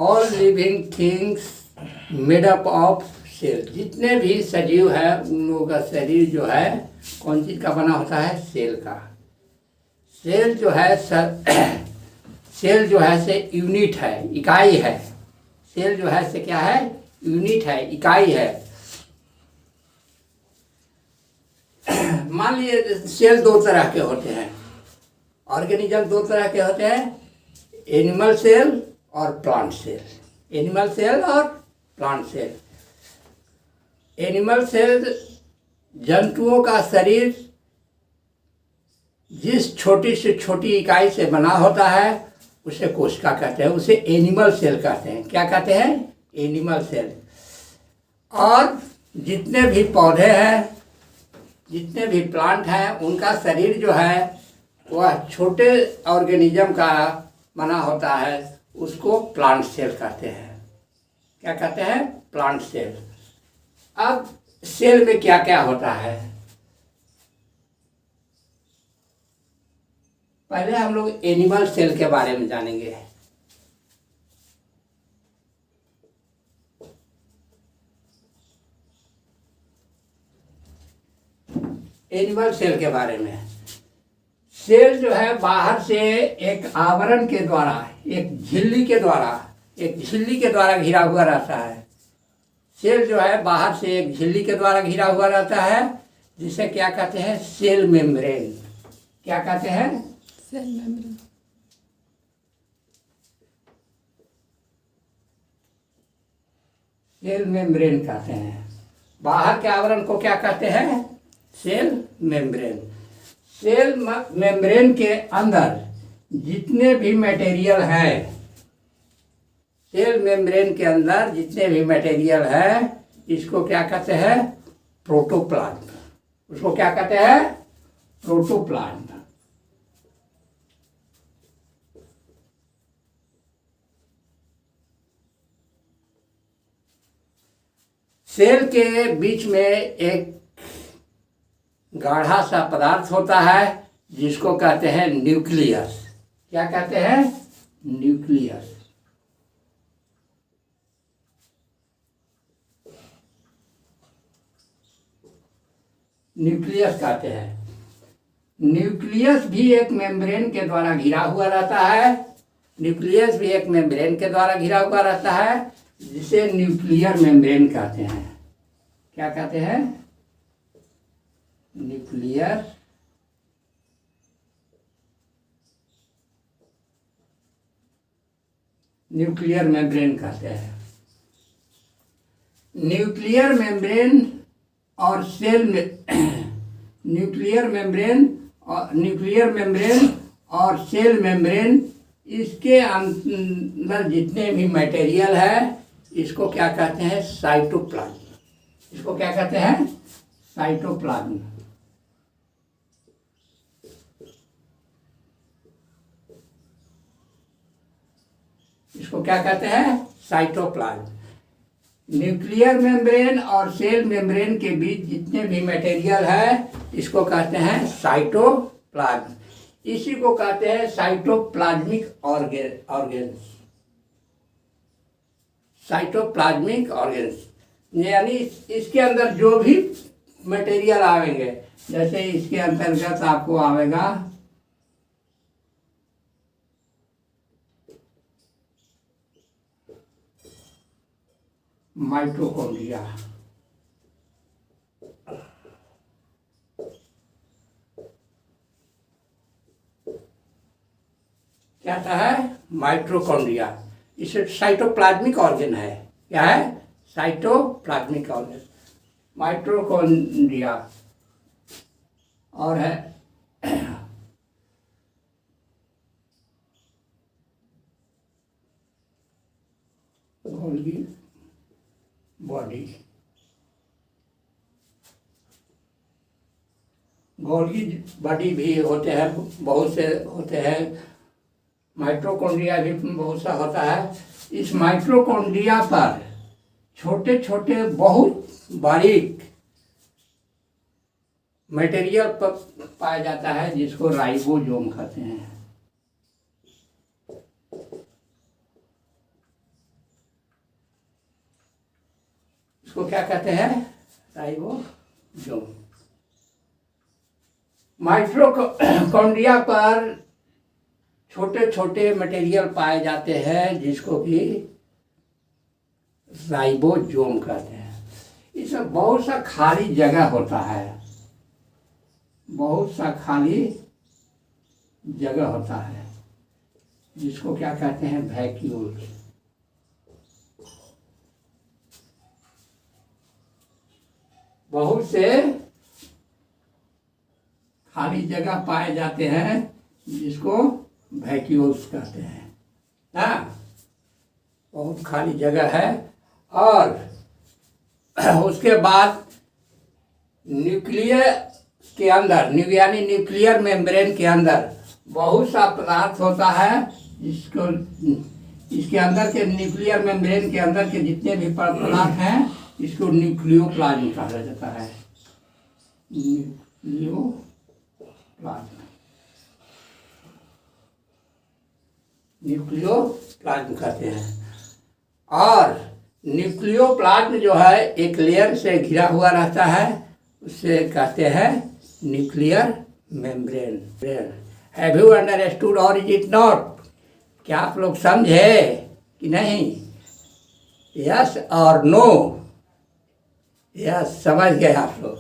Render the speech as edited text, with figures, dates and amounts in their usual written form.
All living things made up of cell. जितने भी सजीव है उन लोगों का शरीर जो है कौन चीज़ का बना होता है? सेल का। सेल जो है सेल जो है से यूनिट है, इकाई है। सेल जो है से क्या है? यूनिट है, इकाई है। मान लीजिए सेल दो तरह के होते हैं, ऑर्गेनिज्म दो तरह के होते हैं, एनिमल सेल और प्लांट सेल। एनिमल सेल और प्लांट सेल। एनिमल सेल जंतुओं का शरीर जिस छोटी से छोटी इकाई से बना होता है उसे कोशिका कहते हैं, उसे एनिमल सेल कहते हैं। क्या कहते हैं? Animal cell. और जितने भी पौधे हैं, जितने भी प्लांट हैं, उनका शरीर जो है वह छोटे ऑर्गेनिज्म का बना होता है, उसको प्लांट सेल कहते हैं। क्या कहते हैं? Plant cell. अब सेल में क्या क्या होता है? पहले हम लोग एनिमल सेल के बारे में जानेंगे। एनिमल सेल के बारे में, सेल जो है बाहर से एक आवरण के द्वारा, एक झिल्ली के द्वारा घिरा हुआ रहता है। सेल जो है बाहर से एक झिल्ली के द्वारा घिरा हुआ रहता है, जिसे क्या कहते हैं? Cell membrane. क्या कहते हैं? Cell membrane. सेल मेम्ब्रेन कहते हैं। बाहर के आवरण को क्या कहते हैं? Cell membrane. सेल मेम्ब्रेन के अंदर जितने भी मटेरियल है, सेल मेम्ब्रेन के अंदर जितने भी मटेरियल है, इसको क्या कहते हैं? प्रोटोप्लाज्म। उसको क्या कहते हैं? प्रोटोप्लाज्म। सेल के बीच में एक गाढ़ा सा पदार्थ होता है जिसको कहते हैं न्यूक्लियस। क्या कहते हैं? न्यूक्लियस। न्यूक्लियस कहते हैं। न्यूक्लियस भी एक मेम्ब्रेन के द्वारा घिरा हुआ रहता है। न्यूक्लियस भी एक मेम्ब्रेन के द्वारा घिरा हुआ रहता है, जिसे न्यूक्लियर मेम्ब्रेन कहते हैं। क्या कहते हैं? न्यूक्लियर मेम्ब्रेन कहते हैं। न्यूक्लियर मेम्ब्रेन और सेल में न्यूक्लियर मेम्ब्रेन और सेल मेम्ब्रेन, इसके अंदर जितने भी मटेरियल है, इसको क्या कहते हैं? साइटोप्लाज्म। इसको क्या कहते हैं? साइटोप्लाज्म। इसको क्या कहते हैं? साइटोप्लाज्म। न्यूक्लियर मेम्ब्रेन और सेल मेम्ब्रेन के बीच जितने भी मटेरियल है, इसको कहते हैं साइटोप्लाज्म। इसी को कहते हैं साइटोप्लाज्मिक ऑर्गेन्स। साइटोप्लाज्मिक ऑर्गेन्स यानी इसके अंदर जो भी मटेरियल आवेंगे, जैसे इसके अंतर्गत आपको आवेगा माइटोकॉन्ड्रिया। क्या था है? माइटोकॉन्ड्रिया। इसे साइटोप्लाज्मिक ऑर्गन है। क्या है? Cytoplasmic organ, mitochondria. और है गोल्गी बॉडी। गोल्गी बॉडी भी होते हैं, बहुत से होते हैं। माइटोकॉन्ड्रिया भी बहुत सा होता है। इस माइटोकॉन्ड्रिया पर छोटे छोटे बहुत बारीक मटेरियल पाया जाता है, जिसको राइबोसोम कहते हैं। उसको क्या कहते हैं? राइबोसोम। माइटोकॉन्ड्रिया पर छोटे छोटे मटेरियल पाए जाते हैं जिसको कि राइबोसोम कहते हैं। इसमें बहुत सा खाली जगह होता है, बहुत सा खाली जगह होता है जिसको क्या कहते हैं? वैक्यूल। बहुत से खाली जगह पाए जाते हैं जिसको वैक्यूल्स कहते हैं। हाँ, बहुत खाली जगह है। और उसके बाद न्यूक्लियर के अंदर, यानी न्यूक्लियर मेम्ब्रेन के अंदर बहुत सा पदार्थ होता है जिसको, इसके अंदर के न्यूक्लियर मेम्ब्रेन के अंदर के जितने भी पदार्थ हैं इसको न्यूक्लियोप्लाज्म कहा जाता है। न्यूक्लियोप्लाज्म कहते हैं। और न्यूक्लियोप्लाज्म जो है एक लेयर से घिरा हुआ रहता है, उससे कहते हैं nuclear membrane. Have you understood और इज इट नॉट? क्या आप लोग समझे कि नहीं? यस और नो? यस, समझ गए आप लोग।